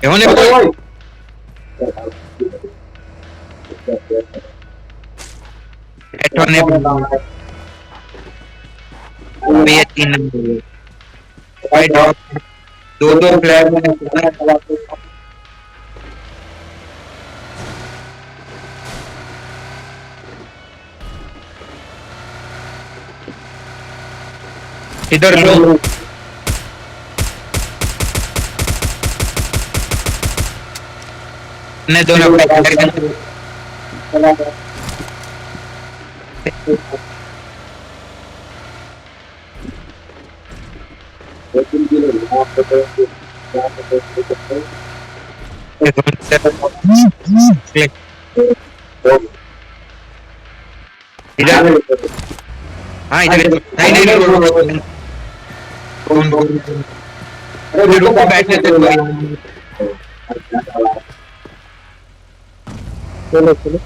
होने कोई होने पे 3 नंबर भाई ड्रॉप दो दो फ्लैग इधर लो ने दोनों इधर हाँ इधर नहीं नहीं नहीं अरे रुको बैठने दे चलो चलो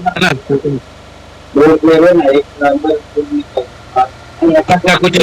ना कुछ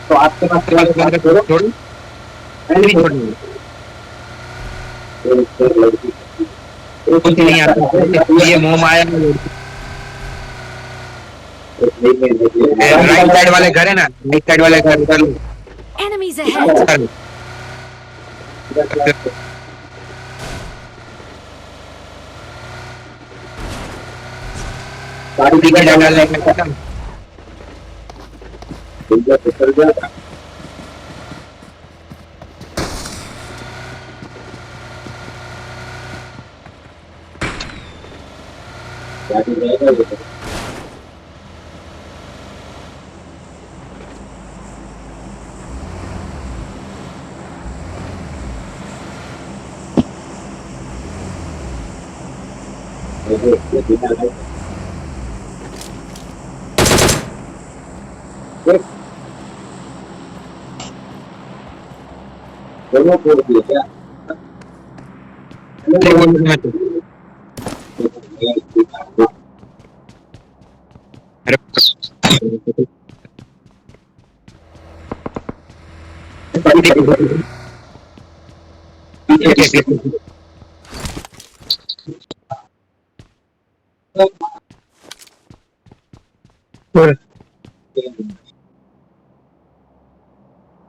तो आपके पास छोड़ कुछ नहीं आता ये मुंह माया राइट साइड वाले घर है ना राइट साइड वाले घर चलो Enemies ahead! गाड़ी की जगह लेके खत्म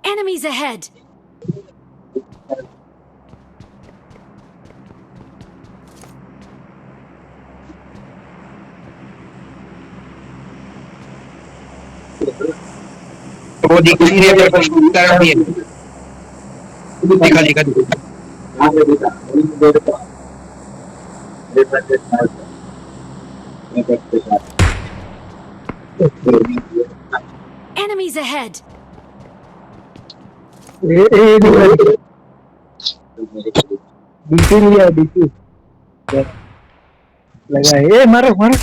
Enemies ahead! वो दिख नहीं रहा पर तरफ ही दिखा दिखा Enemies ahead! डीपी लिया डीपी लगा ए मारो मारो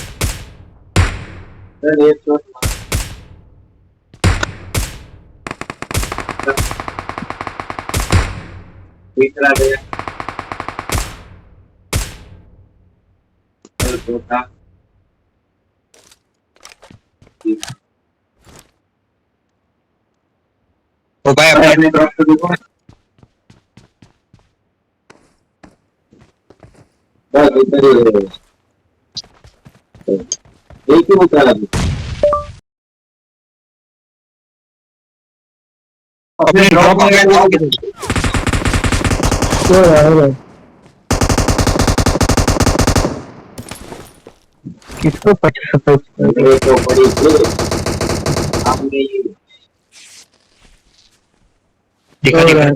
ओ भाई अपने अपने ड्रॉप में किसको 50 दिखा दिखा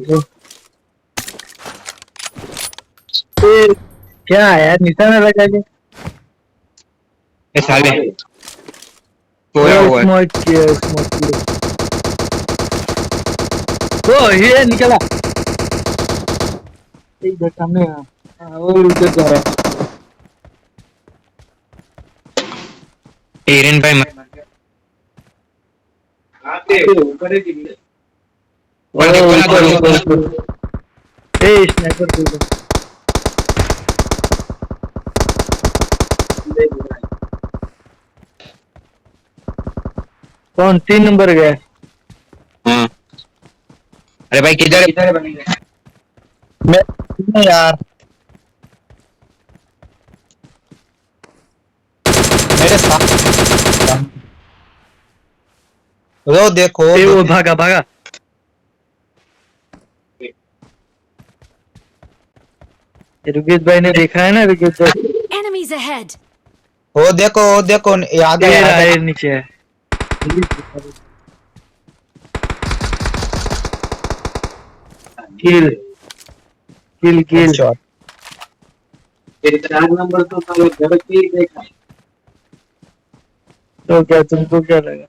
क्या यार निशाना लगा के ये साले सोया हुआ है स्मोक ओ ये निकला एक इधर सामने वो उधर जा रहा है एरन भाई पर देखो ना ऊपर दोनों ऊपर ऊपर। ए स्नाइपर दे दो। कौन 3 नंबर गया? हाँ अरे भाई किधर है? मैं नहीं यार, मेरे साथ वो देखो ए वो भागा भागा। रुकेश भाई ने देखा है ना, रुकेश भाई। Enemies ahead! वो देखो ये आ ये गया, आ रहा गया। है, नीचे है। किल किल किल। हेडशॉट। तो क्या तुमको क्या लगा?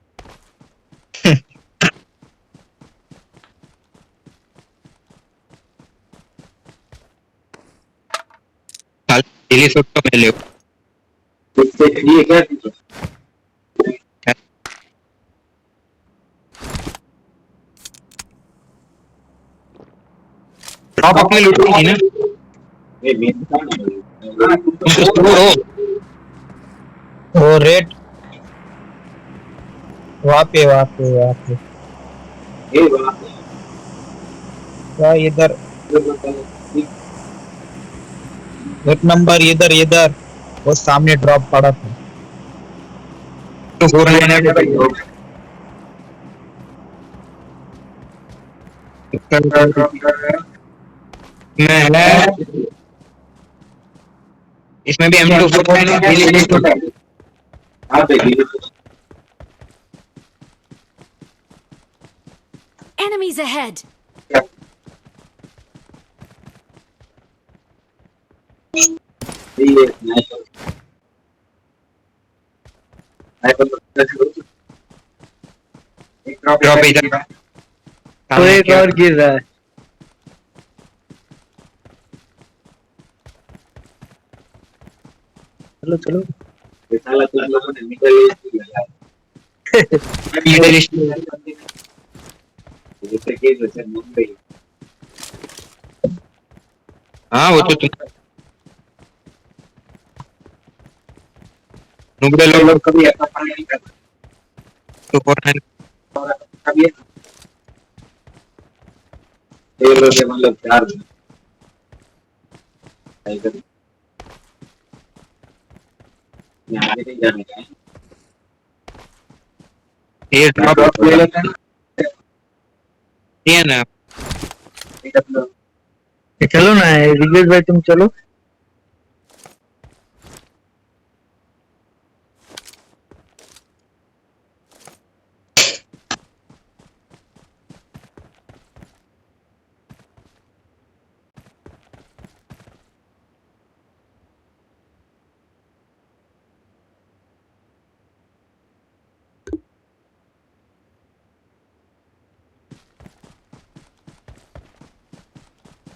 डेली शूट तो पहले ड्रॉप अपने लूटेगी ना, तुम तो स्कोर हो। वो रेड वहाँ पे क्या इधर? एक नंबर इधर इधर, वो सामने ड्रॉप पड़ा था। तो 4 9 में है, इसमें भी M249 है, डेली शूट है। Enemies ahead! ड्रॉप इधर तो सामने एक क्या और गिर रहा है। चलो चलो। मिडिल ईस्ट हाँ वो तो तुम नुबड़े लोग कभी ऐसा काम नहीं करते तो 4 9 ये ड्रॉप ले लेते हैं ये ना चलो ना रुकेश भाई, तुम चलो।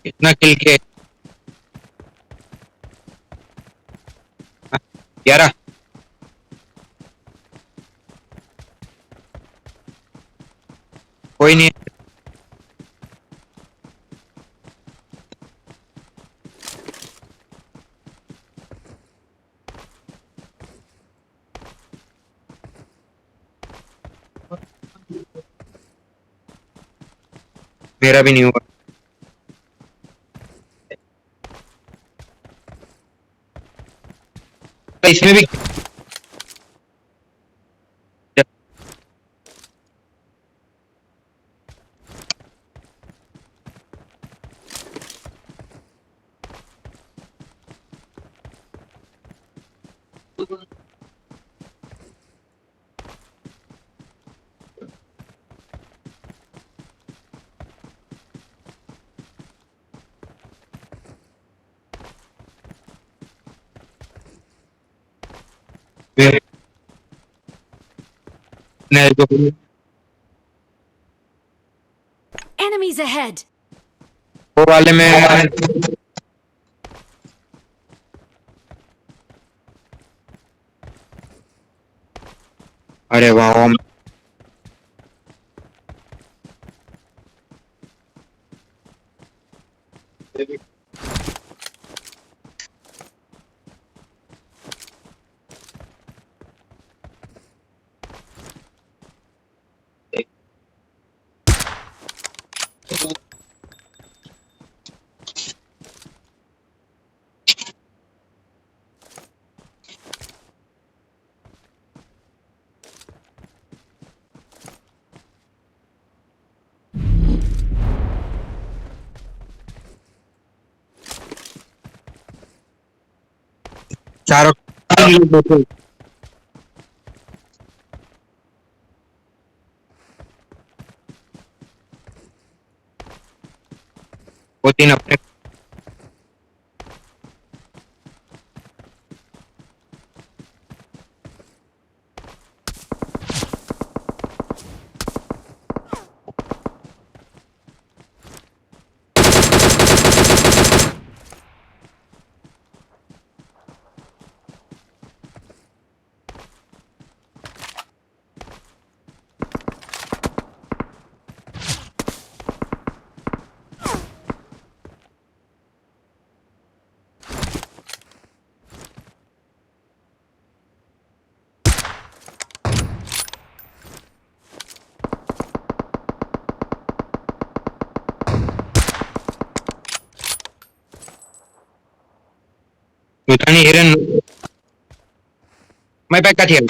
इतना किल के 11 कोई नहीं मेरा भी नहीं हुआ इसमें भी नहीं तो Enemies ahead! वो वाले में अरे वाह चारों वो तीन अपने પોતાની હિરન મેં પેક કાઢી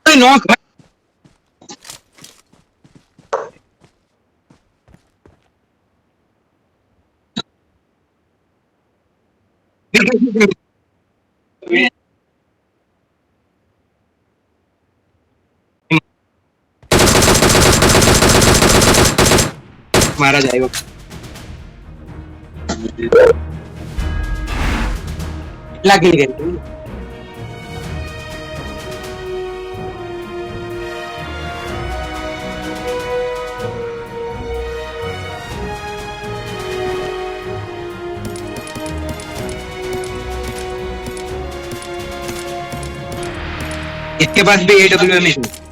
નોક મહારાજ આવ્યો લાગી ગઈ इसके पास भी AWM है